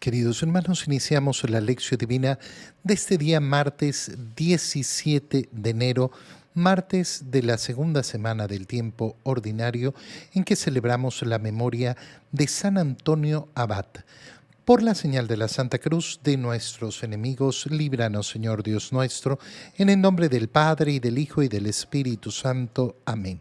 Queridos hermanos, iniciamos la lección divina de este día martes 17 de enero, martes de la segunda semana del tiempo ordinario en que celebramos la memoria de San Antonio Abad. Por la señal de la Santa Cruz de nuestros enemigos, líbranos, Señor Dios nuestro, en el nombre del Padre, y del Hijo, y del Espíritu Santo. Amén.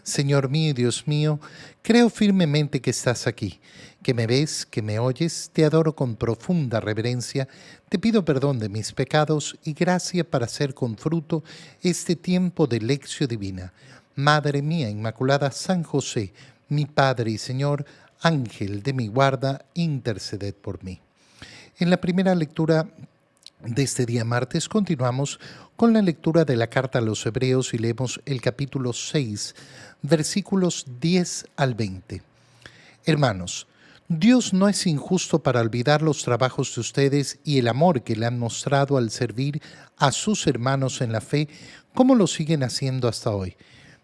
Señor mío y Dios mío, creo firmemente que estás aquí, que me ves, que me oyes, te adoro con profunda reverencia, te pido perdón de mis pecados y gracia para hacer con fruto este tiempo de lección divina. Madre mía Inmaculada, San José, mi Padre y Señor, Ángel de mi guarda, interceded por mí. En la primera lectura de este día martes continuamos con la lectura de la carta a los Hebreos y leemos el capítulo 6, versículos 10 al 20. Hermanos, Dios no es injusto para olvidar los trabajos de ustedes y el amor que le han mostrado al servir a sus hermanos en la fe, como lo siguen haciendo hasta hoy.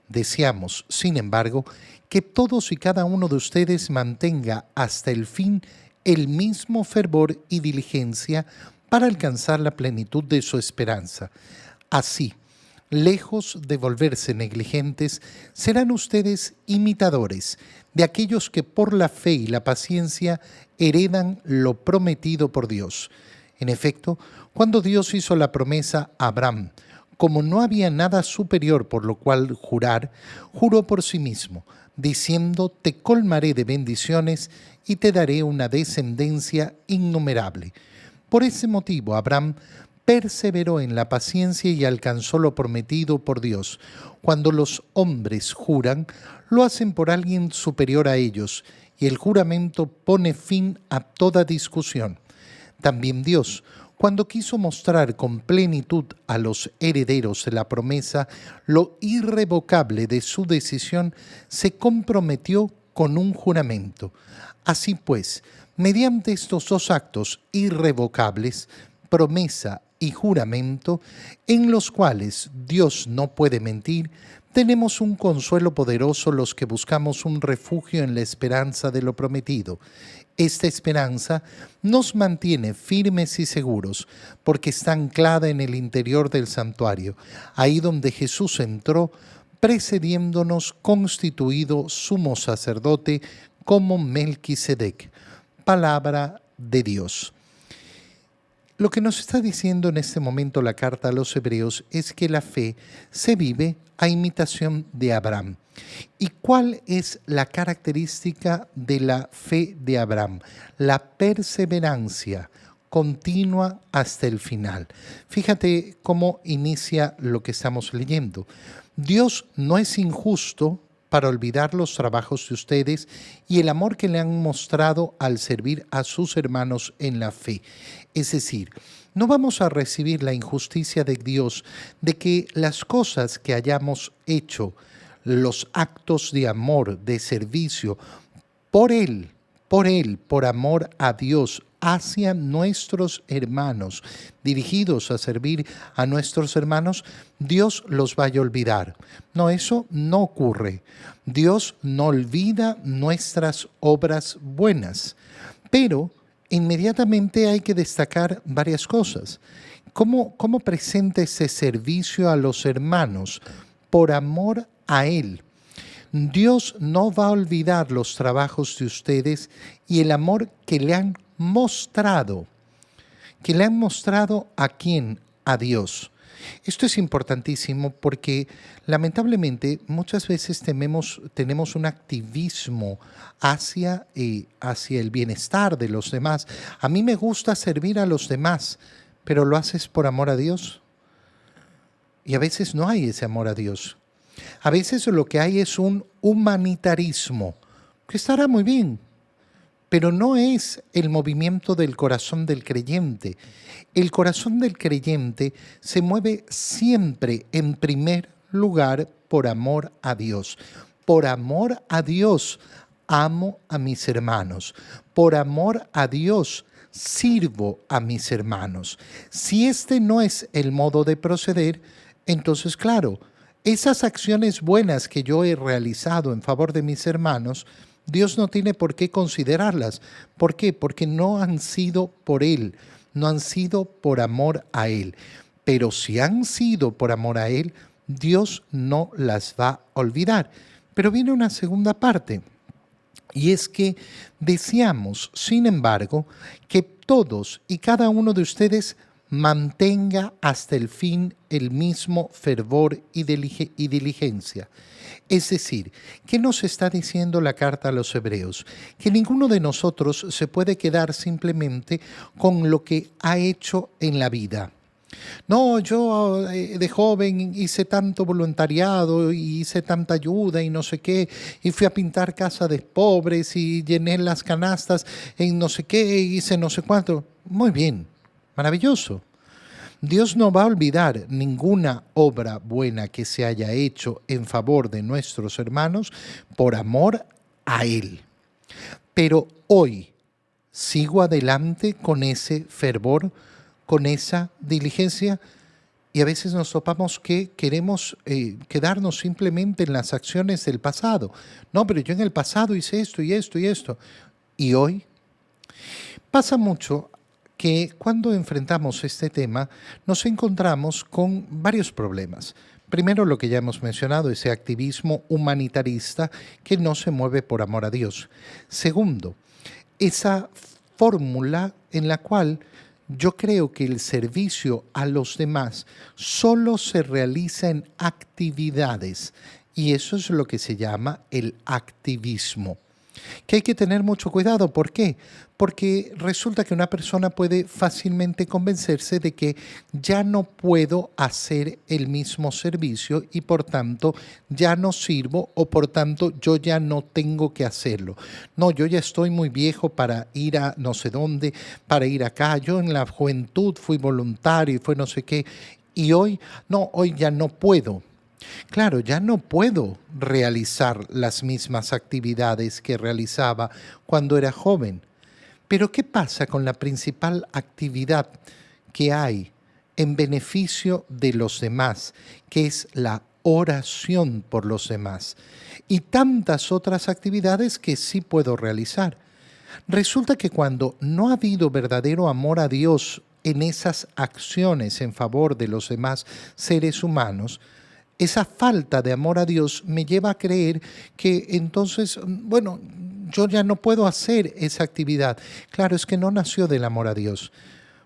Deseamos, sin embargo, que todos y cada uno de ustedes mantenga hasta el fin el mismo fervor y diligencia para alcanzar la plenitud de su esperanza. Así, lejos de volverse negligentes, serán ustedes imitadores de aquellos que por la fe y la paciencia heredan lo prometido por Dios. En efecto, cuando Dios hizo la promesa a Abraham, como no había nada superior por lo cual jurar, juró por sí mismo, diciendo: te colmaré de bendiciones y te daré una descendencia innumerable. Por ese motivo, Abraham perseveró en la paciencia y alcanzó lo prometido por Dios. Cuando los hombres juran, lo hacen por alguien superior a ellos, y el juramento pone fin a toda discusión. También Dios, cuando quiso mostrar con plenitud a los herederos de la promesa lo irrevocable de su decisión, se comprometió con un juramento. Así pues, mediante estos dos actos irrevocables, promesa y juramento, en los cuales Dios no puede mentir, tenemos un consuelo poderoso los que buscamos un refugio en la esperanza de lo prometido. Esta esperanza nos mantiene firmes y seguros, porque está anclada en el interior del santuario, ahí donde Jesús entró, precediéndonos constituido sumo sacerdote como Melquisedec. Palabra de Dios. Lo que nos está diciendo en este momento la carta a los Hebreos es que la fe se vive a imitación de Abraham. ¿Y cuál es la característica de la fe de Abraham? La perseverancia continua hasta el final. Fíjate cómo inicia lo que estamos leyendo. Dios no es injusto para olvidar los trabajos de ustedes y el amor que le han mostrado al servir a sus hermanos en la fe. Es decir, no vamos a recibir la injusticia de Dios de que las cosas que hayamos hecho, los actos de amor, de servicio, por Él, por amor a Dios, hacia nuestros hermanos, dirigidos a servir a nuestros hermanos, Dios los vaya a olvidar. No, eso no ocurre. Dios no olvida nuestras obras buenas, pero inmediatamente hay que destacar varias cosas. ¿Cómo presenta ese servicio a los hermanos? Por amor a Él. Dios no va a olvidar los trabajos de ustedes y el amor que le han mostrado. ¿Que le han mostrado a quién? A Dios. Esto es importantísimo porque lamentablemente muchas veces tenemos un activismo hacia el bienestar de los demás. A mí me gusta servir a los demás, pero ¿lo haces por amor a Dios? Y a veces no hay ese amor a Dios. A veces lo que hay es un humanitarismo, que estará muy bien, pero no es el movimiento del corazón del creyente. El corazón del creyente se mueve siempre en primer lugar por amor a Dios. Por amor a Dios amo a mis hermanos. Por amor a Dios sirvo a mis hermanos. Si este no es el modo de proceder, entonces claro, esas acciones buenas que yo he realizado en favor de mis hermanos Dios no tiene por qué considerarlas. ¿Por qué? Porque no han sido por Él, no han sido por amor a Él. Pero si han sido por amor a Él, Dios no las va a olvidar. Pero viene una segunda parte. Y es que deseamos, sin embargo, que todos y cada uno de ustedes mantenga hasta el fin el mismo fervor y diligencia. Es decir, ¿qué nos está diciendo la carta a los hebreos? Que ninguno de nosotros se puede quedar simplemente con lo que ha hecho en la vida. No, yo de joven hice tanto voluntariado y hice tanta ayuda y no sé qué, y fui a pintar casas de pobres y llené las canastas en no sé qué, hice no sé cuánto. Muy bien, maravilloso. Dios no va a olvidar ninguna obra buena que se haya hecho en favor de nuestros hermanos por amor a Él. Pero hoy sigo adelante con ese fervor, con esa diligencia, y a veces nos topamos que queremos quedarnos simplemente en las acciones del pasado. No, pero yo en el pasado hice esto y esto y esto. ¿Y hoy? Pasa mucho que cuando enfrentamos este tema nos encontramos con varios problemas. Primero, lo que ya hemos mencionado, ese activismo humanitarista que no se mueve por amor a Dios. Segundo, esa fórmula en la cual yo creo que el servicio a los demás solo se realiza en actividades, y eso es lo que se llama el activismo. Que hay que tener mucho cuidado. ¿Por qué? Porque resulta que una persona puede fácilmente convencerse de que ya no puedo hacer el mismo servicio y por tanto ya no sirvo, o por tanto yo ya no tengo que hacerlo. No, yo ya estoy muy viejo para ir a no sé dónde, para ir acá. Yo en la juventud fui voluntario y fue no sé qué. Y hoy, no, hoy ya no puedo. Claro, ya no puedo realizar las mismas actividades que realizaba cuando era joven. Pero ¿qué pasa con la principal actividad que hay en beneficio de los demás, que es la oración por los demás? Y tantas otras actividades que sí puedo realizar. Resulta que cuando no ha habido verdadero amor a Dios en esas acciones en favor de los demás seres humanos, esa falta de amor a Dios me lleva a creer que entonces, bueno, yo ya no puedo hacer esa actividad. Claro, es que no nació del amor a Dios,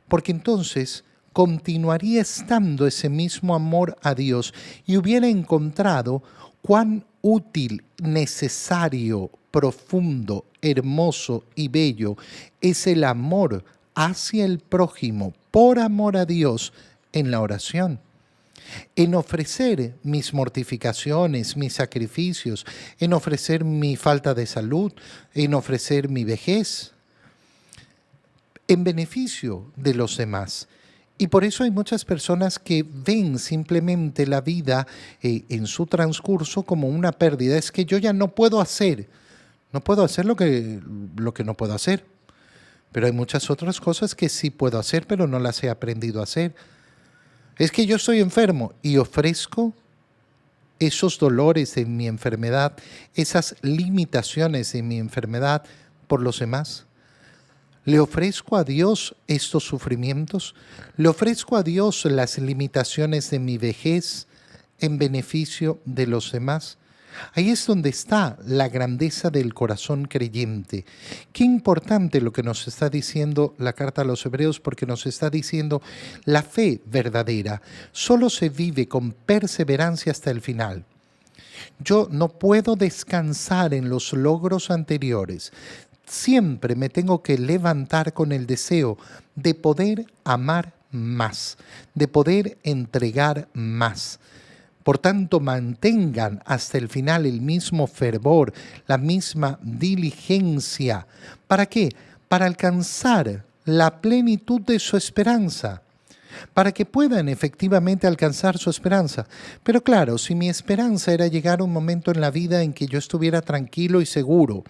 porque entonces continuaría estando ese mismo amor a Dios y hubiera encontrado cuán útil, necesario, profundo, hermoso y bello es el amor hacia el prójimo por amor a Dios en la oración. En ofrecer mis mortificaciones, mis sacrificios, en ofrecer mi falta de salud, en ofrecer mi vejez, en beneficio de los demás. Y por eso hay muchas personas que ven simplemente la vida en su transcurso como una pérdida. Es que yo ya no puedo hacer lo que no puedo hacer. Pero hay muchas otras cosas que sí puedo hacer, pero no las he aprendido a hacer. Es que yo estoy enfermo y ofrezco esos dolores de mi enfermedad, esas limitaciones de mi enfermedad por los demás. ¿Le ofrezco a Dios estos sufrimientos? ¿Le ofrezco a Dios las limitaciones de mi vejez en beneficio de los demás? Ahí es donde está la grandeza del corazón creyente. Qué importante lo que nos está diciendo la carta a los Hebreos, porque nos está diciendo la fe verdadera solo se vive con perseverancia hasta el final. Yo no puedo descansar en los logros anteriores. Siempre me tengo que levantar con el deseo de poder amar más, de poder entregar más. Por tanto, mantengan hasta el final el mismo fervor, la misma diligencia. ¿Para qué? Para alcanzar la plenitud de su esperanza, para que puedan efectivamente alcanzar su esperanza. Pero claro, si mi esperanza era llegar a un momento en la vida en que yo estuviera tranquilo y seguro,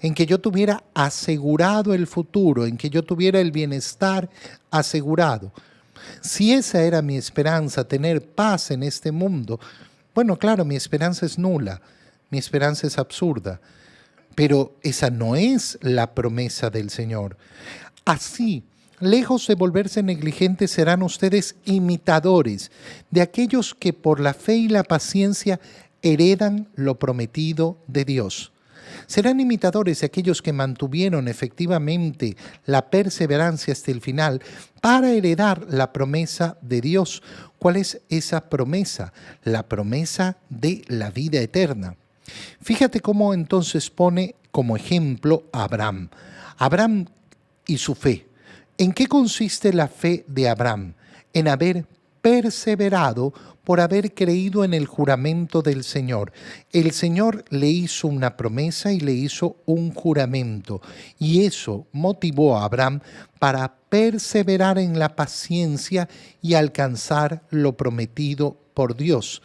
en que yo tuviera asegurado el futuro, en que yo tuviera el bienestar asegurado, si esa era mi esperanza, tener paz en este mundo, bueno, claro, mi esperanza es nula, mi esperanza es absurda. Pero esa no es la promesa del Señor. Así, lejos de volverse negligentes, serán ustedes imitadores de aquellos que por la fe y la paciencia heredan lo prometido de Dios. Serán imitadores de aquellos que mantuvieron efectivamente la perseverancia hasta el final para heredar la promesa de Dios. ¿Cuál es esa promesa? La promesa de la vida eterna. Fíjate cómo entonces pone como ejemplo a Abraham. Abraham y su fe. ¿En qué consiste la fe de Abraham? En haber perseverado por haber creído en el juramento del Señor. El Señor le hizo una promesa y le hizo un juramento, y eso motivó a Abraham para perseverar en la paciencia y alcanzar lo prometido por Dios.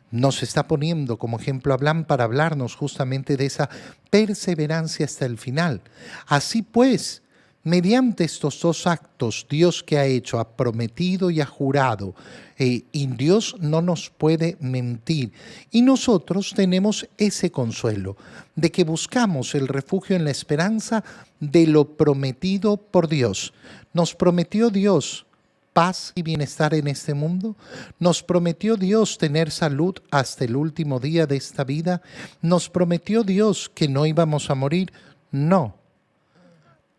Nos está poniendo como ejemplo a Abraham para hablarnos justamente de esa perseverancia hasta el final. Así pues, mediante estos dos actos, Dios que ha hecho, ha prometido y ha jurado, y Dios no nos puede mentir. Y nosotros tenemos ese consuelo de que buscamos el refugio en la esperanza de lo prometido por Dios. Nos prometió Dios paz y bienestar en este mundo. Nos prometió Dios tener salud hasta el último día de esta vida. Nos prometió Dios que no íbamos a morir. No.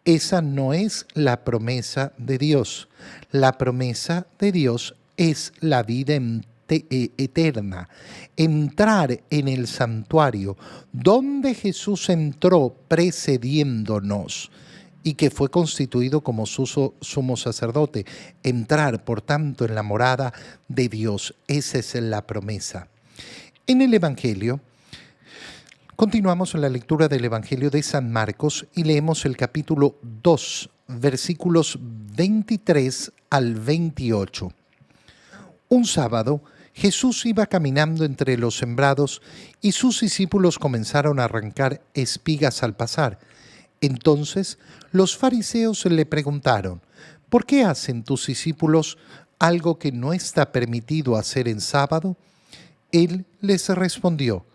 Esa no es la promesa de Dios. La promesa de Dios es la vida eterna. Entrar en el santuario donde Jesús entró precediéndonos y que fue constituido como sumo sacerdote. Entrar, por tanto, en la morada de Dios. Esa es la promesa. En el Evangelio, continuamos en la lectura del Evangelio de San Marcos y leemos el capítulo 2, versículos 23 al 28. Un sábado, Jesús iba caminando entre los sembrados y sus discípulos comenzaron a arrancar espigas al pasar. Entonces los fariseos le preguntaron: ¿por qué hacen tus discípulos algo que no está permitido hacer en sábado? Él les respondió: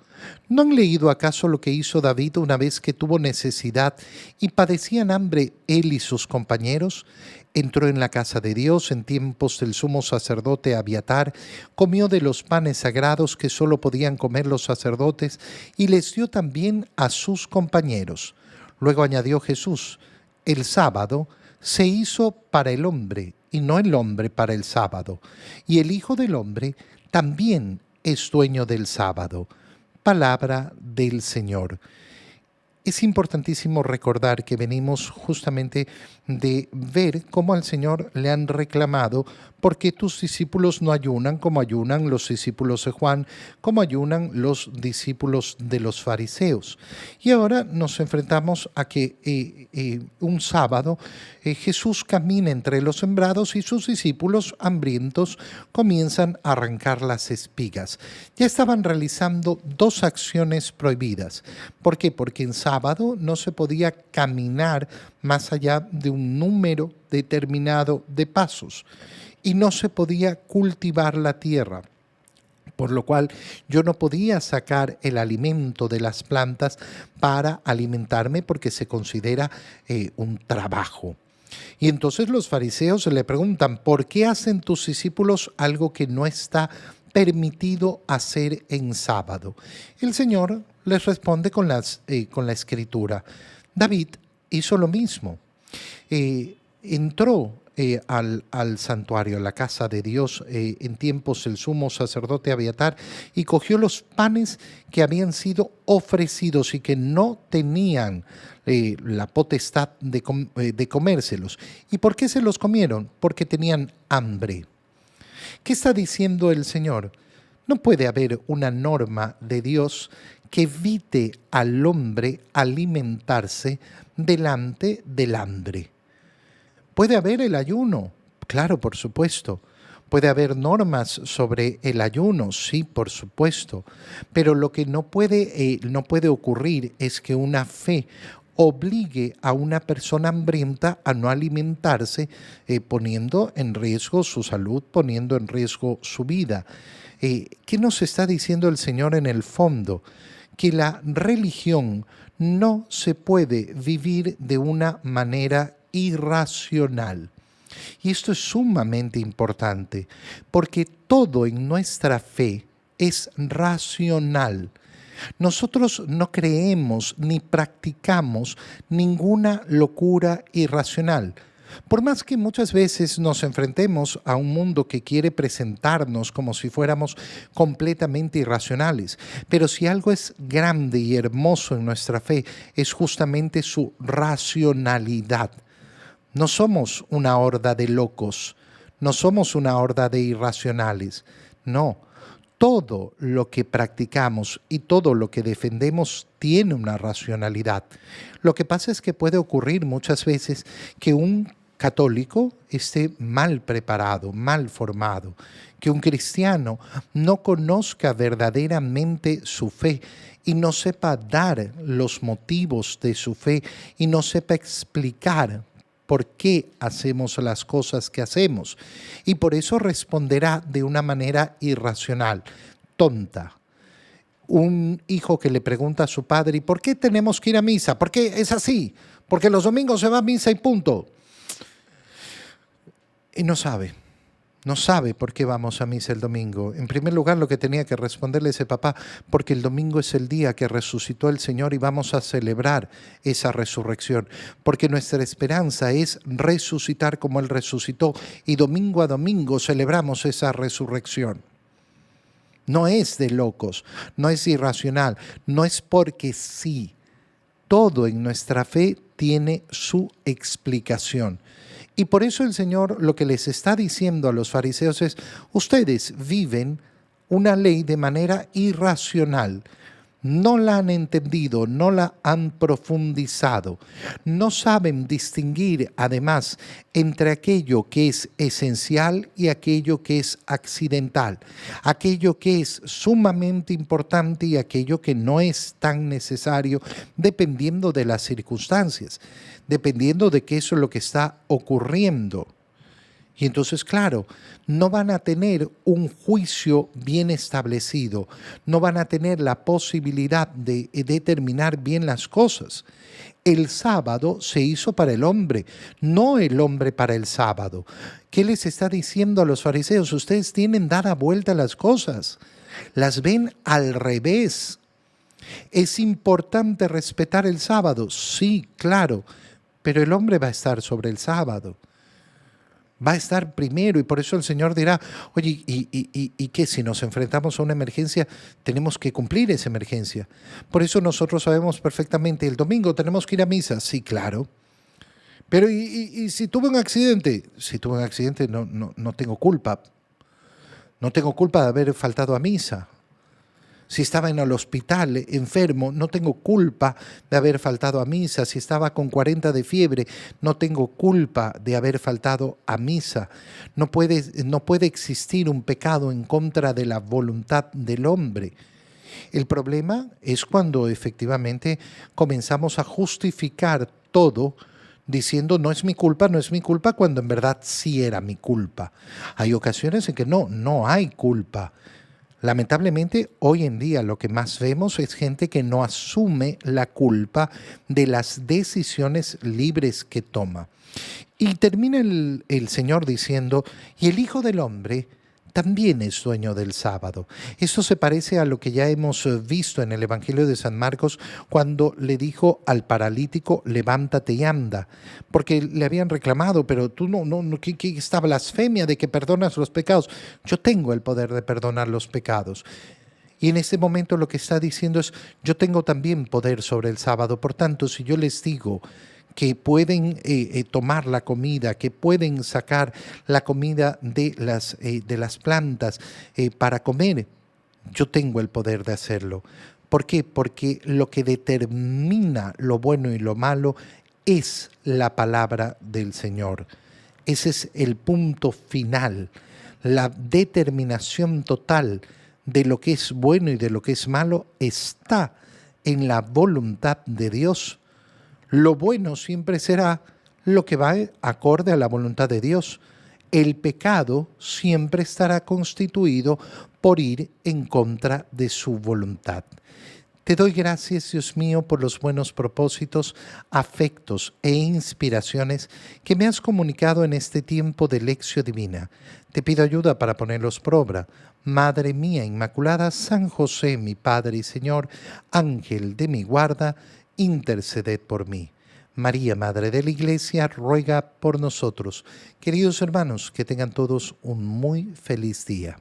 ¿no han leído acaso lo que hizo David una vez que tuvo necesidad y padecían hambre él y sus compañeros? Entró en la casa de Dios en tiempos del sumo sacerdote Abiatar, comió de los panes sagrados que solo podían comer los sacerdotes y les dio también a sus compañeros. Luego añadió Jesús: el sábado se hizo para el hombre y no el hombre para el sábado. Y el Hijo del Hombre también es dueño del sábado. Palabra del Señor. Es importantísimo recordar que venimos justamente de ver cómo al Señor le han reclamado: ¿por qué tus discípulos no ayunan como ayunan los discípulos de Juan, como ayunan los discípulos de los fariseos? Y ahora nos enfrentamos a que un sábado Jesús camina entre los sembrados y sus discípulos hambrientos comienzan a arrancar las espigas. Ya estaban realizando dos acciones prohibidas. ¿Por qué? Porque en sábado no se podía caminar más allá de un número determinado de pasos y no se podía cultivar la tierra, por lo cual yo no podía sacar el alimento de las plantas para alimentarme porque se considera un trabajo. Y entonces los fariseos le preguntan: ¿por qué hacen tus discípulos algo que no está permitido hacer en sábado? El Señor les responde con la Escritura. David hizo lo mismo. Entró al santuario, a la casa de Dios, en tiempos del sumo sacerdote Abiatar, y cogió los panes que habían sido ofrecidos y que no tenían la potestad de comérselos. ¿Y por qué se los comieron? Porque tenían hambre. ¿Qué está diciendo el Señor? No puede haber una norma de Dios que evite al hombre alimentarse delante del hambre. ¿Puede haber el ayuno? Claro, por supuesto. ¿Puede haber normas sobre el ayuno? Sí, por supuesto. Pero lo que no puede ocurrir es que una fe obligue a una persona hambrienta a no alimentarse, poniendo en riesgo su salud, poniendo en riesgo su vida. ¿Qué nos está diciendo el Señor en el fondo? Que la religión No se puede vivir de una manera irracional. Y esto es sumamente importante, porque todo en nuestra fe es racional. Nosotros no creemos ni practicamos ninguna locura irracional. Por más que muchas veces nos enfrentemos a un mundo que quiere presentarnos como si fuéramos completamente irracionales, pero si algo es grande y hermoso en nuestra fe, es justamente su racionalidad. No somos una horda de locos, no somos una horda de irracionales, no. Todo lo que practicamos y todo lo que defendemos tiene una racionalidad. Lo que pasa es que puede ocurrir muchas veces que un católico esté mal preparado, mal formado, que un cristiano no conozca verdaderamente su fe y no sepa dar los motivos de su fe y no sepa explicar por qué hacemos las cosas que hacemos. Y por eso responderá de una manera irracional, tonta. Un hijo que le pregunta a su padre, ¿y por qué tenemos que ir a misa? ¿Por qué es así? Porque los domingos se va a misa y punto. Y no sabe por qué vamos a misa el domingo. En primer lugar, lo que tenía que responderle ese papá, porque el domingo es el día que resucitó el Señor y vamos a celebrar esa resurrección. Porque nuestra esperanza es resucitar como Él resucitó y domingo a domingo celebramos esa resurrección. No es de locos, no es irracional, no es porque sí. Todo en nuestra fe tiene su explicación. Y por eso el Señor lo que les está diciendo a los fariseos es, ustedes viven una ley de manera irracional. No la han entendido, no la han profundizado. No saben distinguir, además, entre aquello que es esencial y aquello que es accidental. Aquello que es sumamente importante y aquello que no es tan necesario, dependiendo de las circunstancias, dependiendo de qué es lo que está ocurriendo. Y entonces, claro, no van a tener un juicio bien establecido, no van a tener la posibilidad de determinar bien las cosas. El sábado se hizo para el hombre, no el hombre para el sábado. ¿Qué les está diciendo a los fariseos? Ustedes tienen dada vuelta las cosas, las ven al revés. ¿Es importante respetar el sábado? Sí, claro, pero el hombre va a estar sobre el sábado. Va a estar primero y por eso el Señor dirá, oye, ¿y qué? Si nos enfrentamos a una emergencia, tenemos que cumplir esa emergencia. Por eso nosotros sabemos perfectamente, el domingo tenemos que ir a misa, sí, claro. Pero ¿y si tuve un accidente? Si tuve un accidente no tengo culpa. No tengo culpa de haber faltado a misa. Si estaba en el hospital enfermo, no tengo culpa de haber faltado a misa. Si estaba con 40 de fiebre, no tengo culpa de haber faltado a misa. No puede existir un pecado en contra de la voluntad del hombre. El problema es cuando efectivamente comenzamos a justificar todo diciendo no es mi culpa, cuando en verdad sí era mi culpa. Hay ocasiones en que no hay culpa. Lamentablemente, hoy en día lo que más vemos es gente que no asume la culpa de las decisiones libres que toma. Y termina el Señor diciendo, y el Hijo del Hombre también es dueño del sábado. Esto se parece a lo que ya hemos visto en el Evangelio de San Marcos cuando le dijo al paralítico, levántate y anda, porque le habían reclamado, pero tú ¿qué esta blasfemia de que perdonas los pecados? Yo tengo el poder de perdonar los pecados. Y en este momento lo que está diciendo es, yo tengo también poder sobre el sábado, por tanto, si yo les digo que pueden tomar la comida, que pueden sacar la comida de las plantas para comer, yo tengo el poder de hacerlo. ¿Por qué? Porque lo que determina lo bueno y lo malo es la palabra del Señor. Ese es el punto final, la determinación total de lo que es bueno y de lo que es malo está en la voluntad de Dios. Lo bueno siempre será lo que va acorde a la voluntad de Dios. El pecado siempre estará constituido por ir en contra de su voluntad. Te doy gracias, Dios mío, por los buenos propósitos, afectos e inspiraciones que me has comunicado en este tiempo de lección divina. Te pido ayuda para ponerlos por obra. Madre mía Inmaculada, San José, mi Padre y Señor, Ángel de mi guarda, interceded por mí. María, Madre de la Iglesia, ruega por nosotros. Queridos hermanos, que tengan todos un muy feliz día.